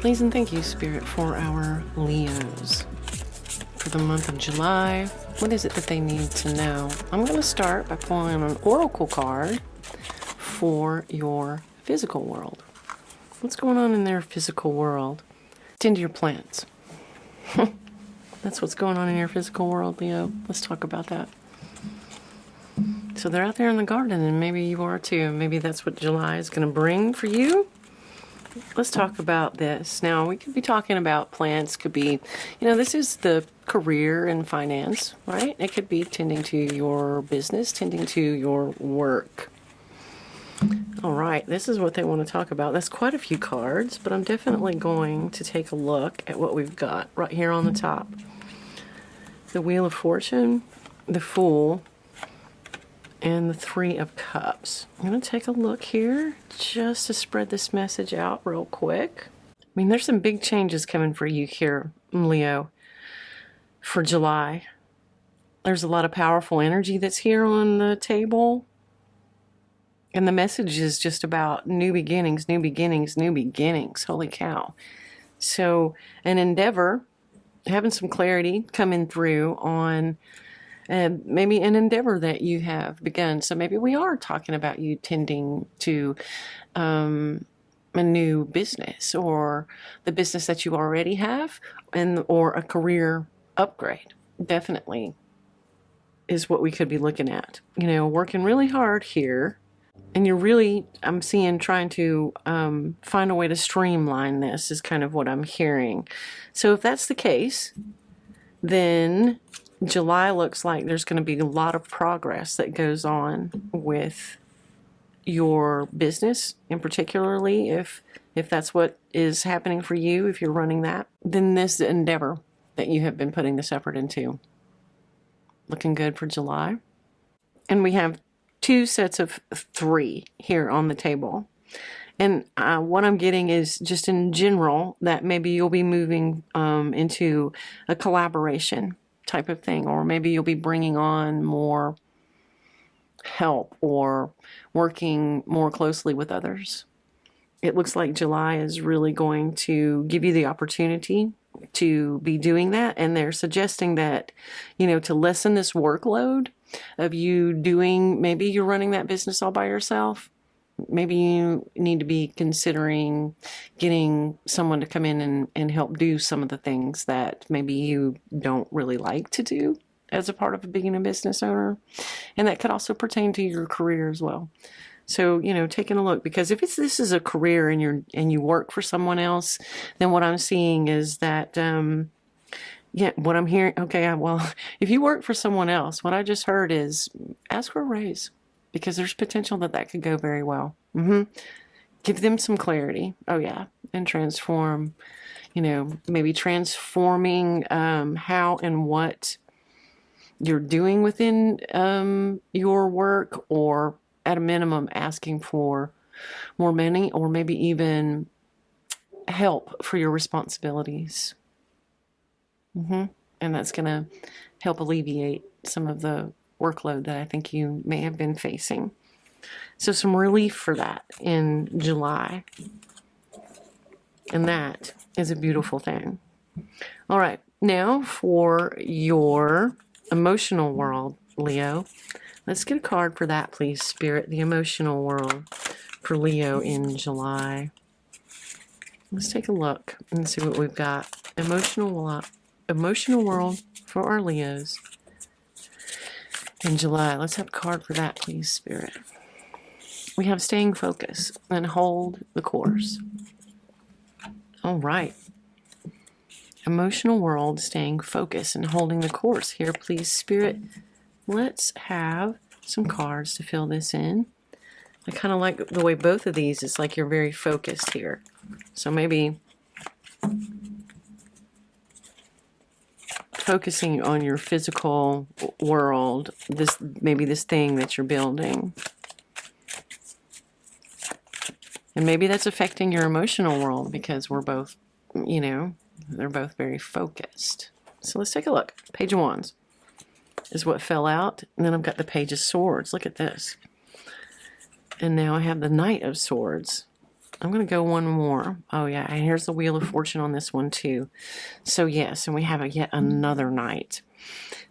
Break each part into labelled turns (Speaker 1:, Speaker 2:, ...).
Speaker 1: Please and thank you, Spirit, for our Leos. For the month of July, what is it that they need to know? I'm going to start by pulling an oracle card for your physical world. What's going on in their physical world? Tend to your plants. That's what's going on in your physical world, Leo. Let's talk about that. So they're out there in the garden, and maybe you are too. Maybe that's what July is going to bring for you. Let's talk about this. Now, we could be talking about plants, could be, this is the career and finance, right? It could be tending to your business, tending to your work. All right, this is what they want to talk about. That's quite a few cards, but I'm definitely going to take a look at what we've got right here on the top. The Wheel of Fortune, the Fool, and the Three of Cups. I'm going to take a look here just to spread this message out real quick. I mean, there's some big changes coming for you here, Leo, for July. There's a lot of powerful energy that's here on the table. And the message is just about new beginnings, new beginnings, new beginnings. Holy cow. So an endeavor, having some clarity coming through on maybe an endeavor that you have begun. So maybe we are talking about you tending to a new business, or the business that you already have, or a career upgrade. Definitely is what we could be looking at. Working really hard here. And you're really, I'm seeing, trying to find a way to streamline this is kind of what I'm hearing. So if that's the case, then July looks like there's going to be a lot of progress that goes on with your business, and particularly if that's what is happening for you, if you're running that, then this endeavor that you have been putting this effort into, looking good for July. And we have two sets of three here on the table. And what I'm getting is just in general that maybe you'll be moving into a collaboration type of thing, or maybe you'll be bringing on more help or working more closely with others. It looks like July is really going to give you the opportunity to be doing that, and they're suggesting that, to lessen this workload of you doing, maybe you're running that business all by yourself. Maybe you need to be considering getting someone to come in and help do some of the things that maybe you don't really like to do as a part of being a business owner. And that could also pertain to your career as well. So, taking a look, because if this is a career and you work for someone else, then what I'm seeing is that, what I'm hearing, if you work for someone else, what I just heard is ask for a raise. Because there's potential that could go very well. Give them some clarity. Oh, yeah. And transform, maybe transforming how and what you're doing within your work, or at a minimum asking for more money, or maybe even help for your responsibilities. And that's going to help alleviate some of the workload that I think you may have been facing. So some relief for that in July. And that is a beautiful thing. All right, now for your emotional world, Leo. Let's get a card for that, please, Spirit. The emotional world for Leo in July. Let's take a look and see what we've got. Emotional world for our Leos in July. Let's have a card for that, please, Spirit. We have staying focused and hold the course. All right. Emotional world, staying focused and holding the course here, please, Spirit. Let's have some cards to fill this in. I kind of like the way both of these, it's like you're very focused here. So maybe focusing on your physical world, maybe this thing that you're building. And maybe that's affecting your emotional world, because we're both, they're both very focused. So let's take a look. Page of Wands is what fell out. And then I've got the Page of Swords. Look at this. And now I have the Knight of Swords. I'm going to go one more. Oh, yeah. And here's the Wheel of Fortune on this one, too. So, yes, and we have yet another Knight.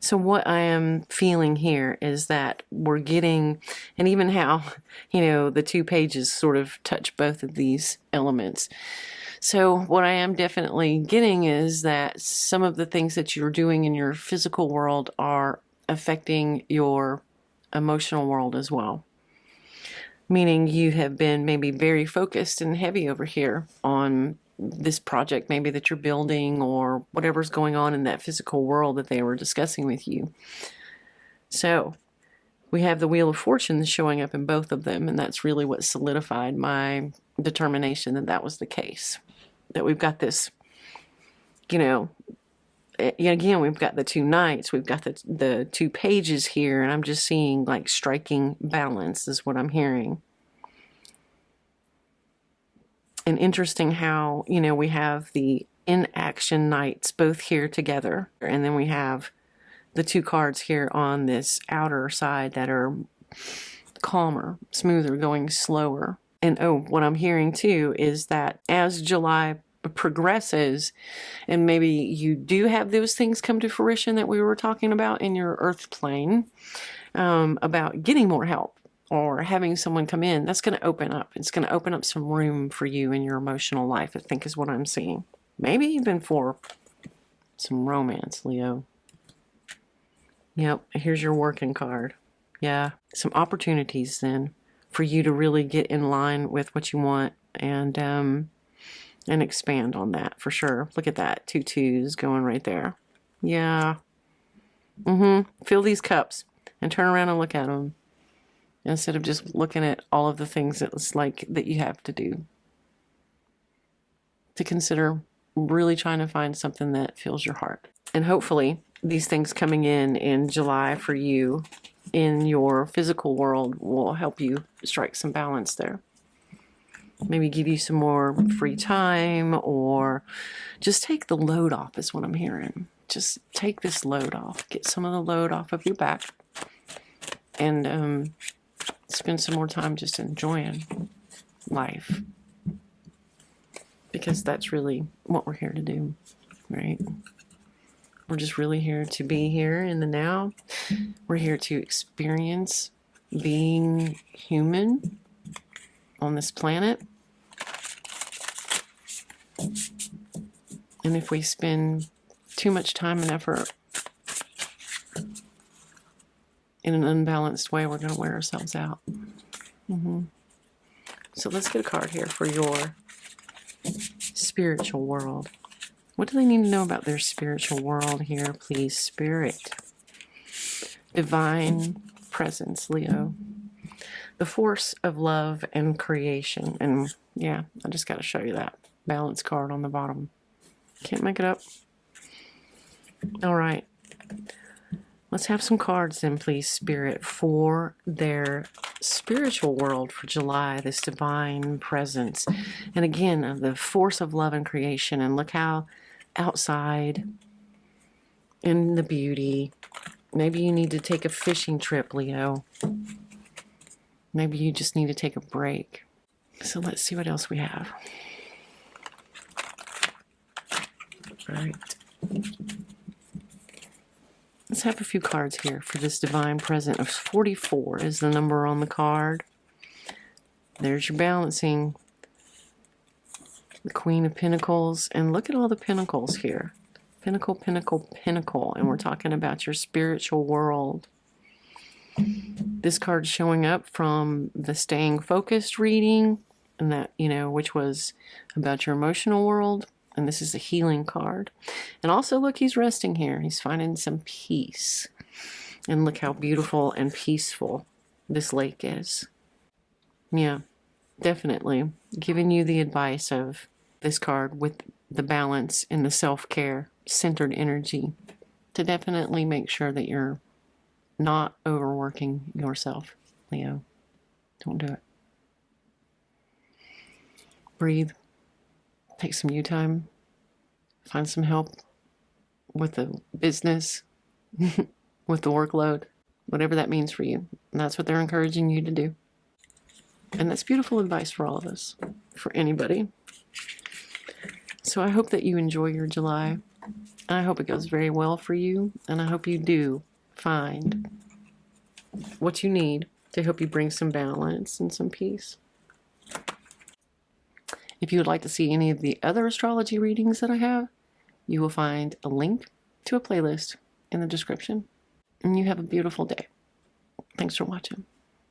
Speaker 1: So what I am feeling here is that we're getting, and even how, the 2 pages sort of touch both of these elements. So what I am definitely getting is that some of the things that you're doing in your physical world are affecting your emotional world as well. Meaning you have been maybe very focused and heavy over here on this project maybe that you're building or whatever's going on in that physical world that they were discussing with you. So we have the Wheel of Fortune showing up in both of them, and that's really what solidified my determination that that was the case. That we've got this, again, we've got the 2 Knights, we've got the 2 pages here, and I'm just seeing like striking balance is what I'm hearing. And interesting how, we have the inaction Knights both here together, and then we have the 2 cards here on this outer side that are calmer, smoother, going slower. And what I'm hearing too is that as July progresses, and maybe you do have those things come to fruition that we were talking about in your earth plane, about getting more help or having someone come in, that's going to open up. It's going to open up some room for you in your emotional life, I think is what I'm seeing. Maybe even for some romance, Leo. Yep, here's your working card. Yeah, some opportunities then for you to really get in line with what you want and expand on that for sure. Look at that, 2 2s going right there. Yeah. Fill these cups and turn around and look at them instead of just looking at all of the things that it's like that you have to do. To consider really trying to find something that fills your heart. And hopefully these things coming in July for you in your physical world will help you strike some balance there. Maybe give you some more free time, or just take the load off is what I'm hearing. Just take this load off. Get some of the load off of your back. And spend some more time just enjoying life. Because that's really what we're here to do, right? We're just really here to be here in the now. We're here to experience being human on this planet. And if we spend too much time and effort in an unbalanced way, we're going to wear ourselves out. So let's get a card here for your spiritual world. What do they need to know about their spiritual world here, please, Spirit? Divine presence, Leo. The force of love and creation. And yeah, I just got to show you that balance card on the bottom. Can't make it up. All right. Let's have some cards then, please, Spirit, for their spiritual world for July, this divine presence. And again, the force of love and creation. And look how outside in the beauty. Maybe you need to take a fishing trip, Leo. Maybe you just need to take a break. So let's see what else we have. All right. Let's have a few cards here for this divine present of 44 is the number on the card. There's your balancing. The Queen of Pentacles. And look at all the pentacles here. Pinnacle, pinnacle, pinnacle. And we're talking about your spiritual world. This card's showing up from the Staying Focused reading, and that, which was about your emotional world. And this is a healing card. And also, look, he's resting here. He's finding some peace. And look how beautiful and peaceful this lake is. Yeah, definitely. Giving you the advice of this card with the balance and the self-care centered energy to definitely make sure that you're not overworking yourself, Leo. Don't do it. Breathe. Take some you time. Find some help with the business, with the workload, whatever that means for you. And that's what they're encouraging you to do. And that's beautiful advice for all of us. for anybody. So I hope that you enjoy your July. I hope it goes very well for you, and I hope you do find what you need to help you bring some balance and some peace. If you would like to see any of the other astrology readings that I have, you will find a link to a playlist in the description. And you have a beautiful day. Thanks for watching.